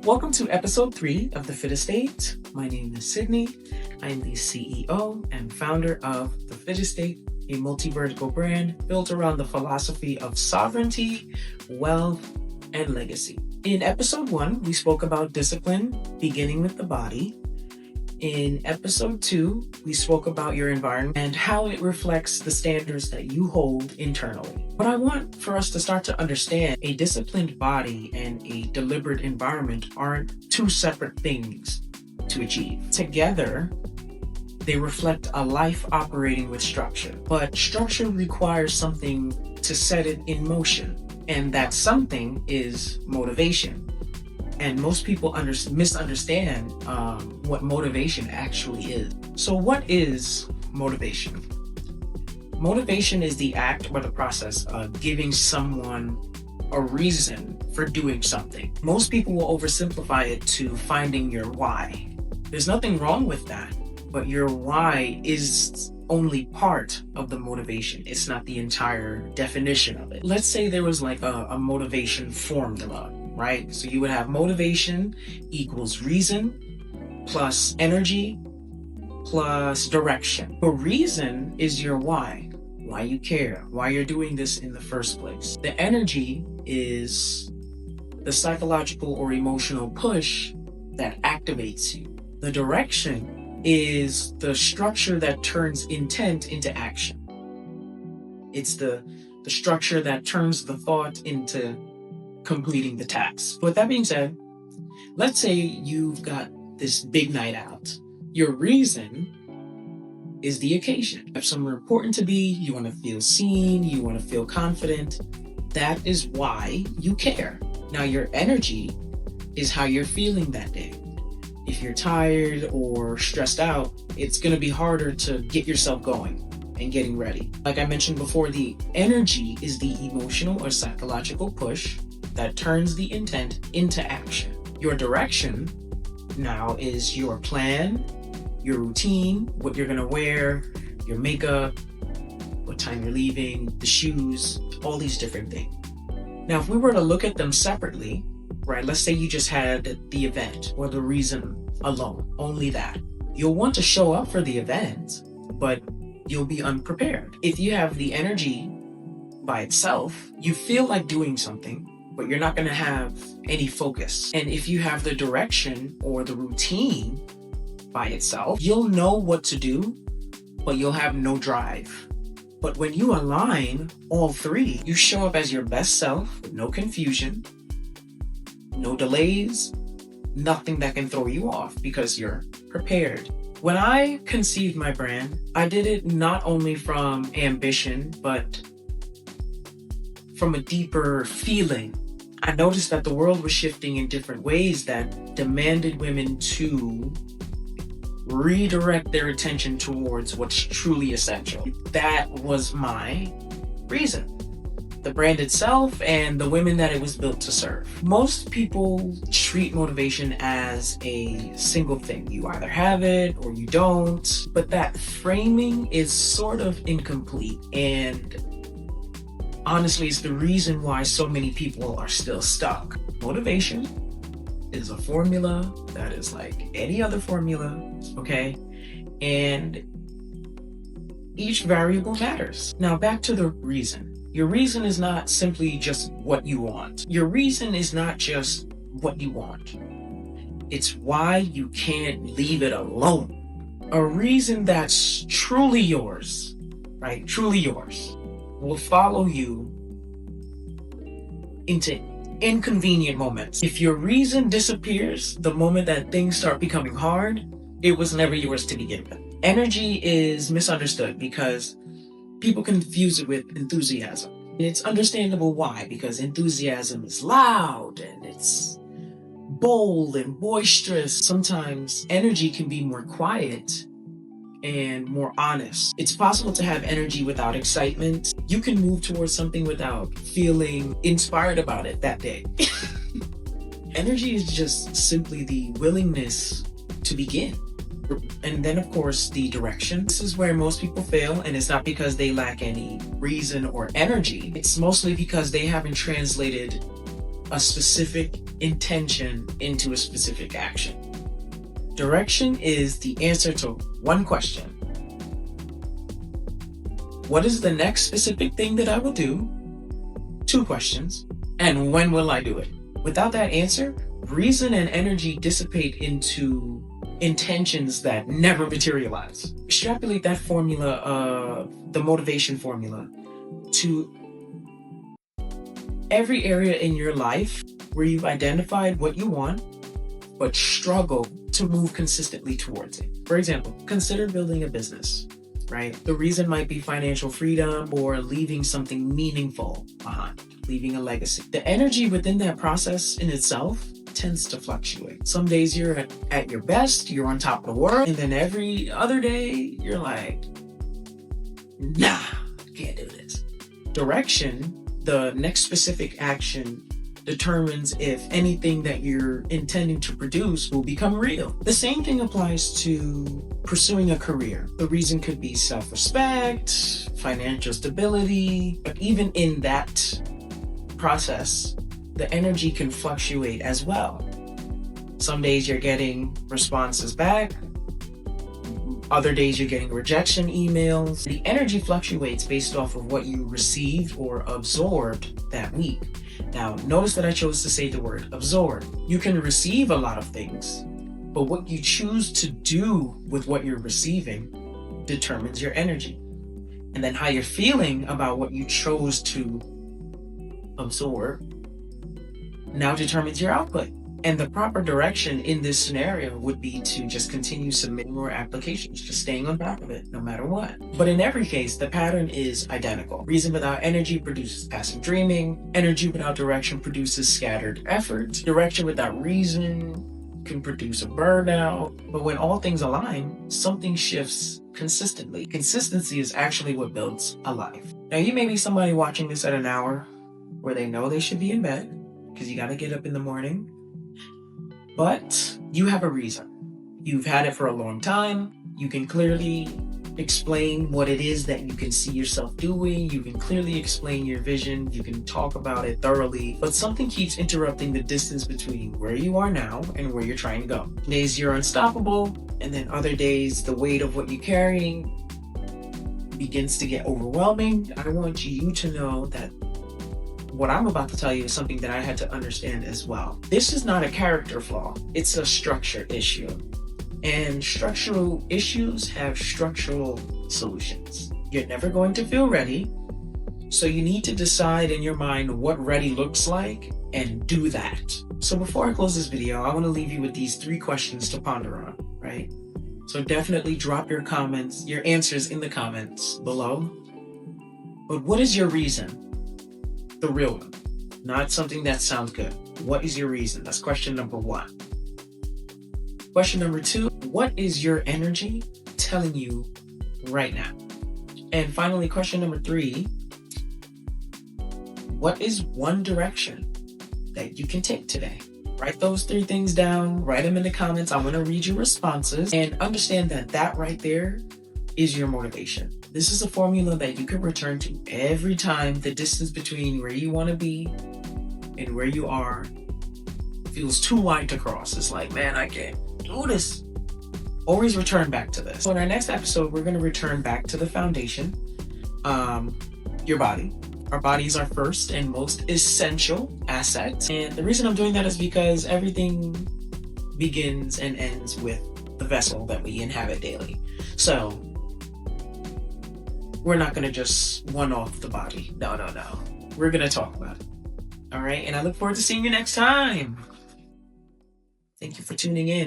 Welcome to episode 3 of The Fit Estate. My name is Sydney. I am the CEO and founder of The Fit Estate, a multi-vertical brand built around the philosophy of sovereignty, wealth, and legacy. In episode 1, we spoke about discipline, beginning with the body. In episode 2, we spoke about your environment and how it reflects the standards that you hold internally. What I want for us to start to understand, a disciplined body and a deliberate environment aren't two separate things to achieve. Together, they reflect a life operating with structure. But structure requires something to set it in motion, and that something is motivation. And most people misunderstand what motivation actually is. So what is motivation? Motivation is the act or the process of giving someone a reason for doing something. Most people will oversimplify it to finding your why. There's nothing wrong with that, but your why is only part of the motivation. It's not the entire definition of it. Let's say there was like a motivation formula, right? So you would have motivation equals reason plus energy plus direction. The reason is your why you care, why you're doing this in the first place. The energy is the psychological or emotional push that activates you. The direction is the structure that turns intent into action. It's the structure that turns the thought into completing the task. With that being said, let's say you've got this big night out. Your reason is the occasion. You have somewhere important to be, you want to feel seen, you want to feel confident. That is why you care. Now your energy is how you're feeling that day. If you're tired or stressed out, it's going to be harder to get yourself going and getting ready. Like I mentioned before, the energy is the emotional or psychological push that turns the intent into action. Your direction now is your plan, your routine, what you're gonna wear, your makeup, what time you're leaving, the shoes, all these different things. Now, if we were to look at them separately, right, let's say you just had the event or the reason alone, only that. You'll want to show up for the event, but you'll be unprepared. If you have the energy by itself, you feel like doing something, but you're not going to have any focus. And if you have the direction or the routine by itself, you'll know what to do, but you'll have no drive. But when you align all three, you show up as your best self with no confusion, no delays, nothing that can throw you off because you're prepared. When I conceived my brand, I did it not only from ambition, but from a deeper feeling. I noticed that the world was shifting in different ways that demanded women to redirect their attention towards what's truly essential. That was my reason. The brand itself and the women that it was built to serve. Most people treat motivation as a single thing. You either have it or you don't, but that framing is sort of incomplete. And honestly, it's the reason why so many people are still stuck. Motivation is a formula that is like any other formula, okay? And each variable matters. Now back to the reason. Your reason is not simply just what you want. Your reason is not just what you want. It's why you can't leave it alone. A reason that's truly yours, right? Truly yours, will follow you into inconvenient moments. If your reason disappears the moment that things start becoming hard, it was never yours to begin with. Energy is misunderstood because people confuse it with enthusiasm. And it's understandable why, because enthusiasm is loud and it's bold and boisterous. Sometimes energy can be more quiet and more honest. It's possible to have energy without excitement. You can move towards something without feeling inspired about it that day. Energy is just simply the willingness to begin. And then, of course, the direction. This is where most people fail, and it's not because they lack any reason or energy. It's mostly because they haven't translated a specific intention into a specific action. Direction is the answer to one question. What is the next specific thing that I will do? 2 questions. And when will I do it? Without that answer, reason and energy dissipate into intentions that never materialize. Extrapolate that formula, the motivation formula, to every area in your life where you've identified what you want, but struggle to move consistently towards it. For example, consider building a business, right? The reason might be financial freedom or leaving something meaningful behind, leaving a legacy. The energy within that process in itself tends to fluctuate. Some days you're at your best, you're on top of the world, and then every other day you're like, nah, can't do this. Direction, the next specific action, determines if anything that you're intending to produce will become real. The same thing applies to pursuing a career. The reason could be self-respect, financial stability, but even in that process, the energy can fluctuate as well. Some days you're getting responses back, other days you're getting rejection emails. The energy fluctuates based off of what you received or absorbed that week. Now, notice that I chose to say the word absorb. You can receive a lot of things, but what you choose to do with what you're receiving determines your energy. And then how you're feeling about what you chose to absorb now determines your output. And the proper direction in this scenario would be to just continue submitting more applications, just staying on top of it, no matter what. But in every case, the pattern is identical. Reason without energy produces passive dreaming. Energy without direction produces scattered effort. Direction without reason can produce a burnout. But when all things align, something shifts consistently. Consistency is actually what builds a life. Now, you may be somebody watching this at an hour where they know they should be in bed because you got to get up in the morning. But you have a reason. You've had it for a long time. You can clearly explain what it is that you can see yourself doing. You can clearly explain your vision. You can talk about it thoroughly. But something keeps interrupting the distance between where you are now and where you're trying to go. Days you're unstoppable, and then other days the weight of what you're carrying begins to get overwhelming. I want you to know that what I'm about to tell you is something that I had to understand as well. This is not a character flaw. It's a structure issue. And structural issues have structural solutions. You're never going to feel ready. So you need to decide in your mind what ready looks like and do that. So before I close this video, I want to leave you with these 3 questions to ponder on, right? So definitely drop your comments, your answers in the comments below. But what is your reason? The real one, not something that sounds good. What is your reason? That's question number 1. Question number 2, what is your energy telling you right now? And finally, question number 3, what is one direction that you can take today? Write those 3 things down, write them in the comments. I want to read your responses and understand that that right there is your motivation. This is a formula that you can return to every time the distance between where you want to be and where you are feels too wide to cross. It's like, man, I can't do this. Always return back to this. So in our next episode, we're going to return back to the foundation, your body. Our body is our first and most essential asset. And the reason I'm doing that is because everything begins and ends with the vessel that we inhabit daily. So we're not going to just one-off the body. No. We're going to talk about it. All right. And I look forward to seeing you next time. Thank you for tuning in.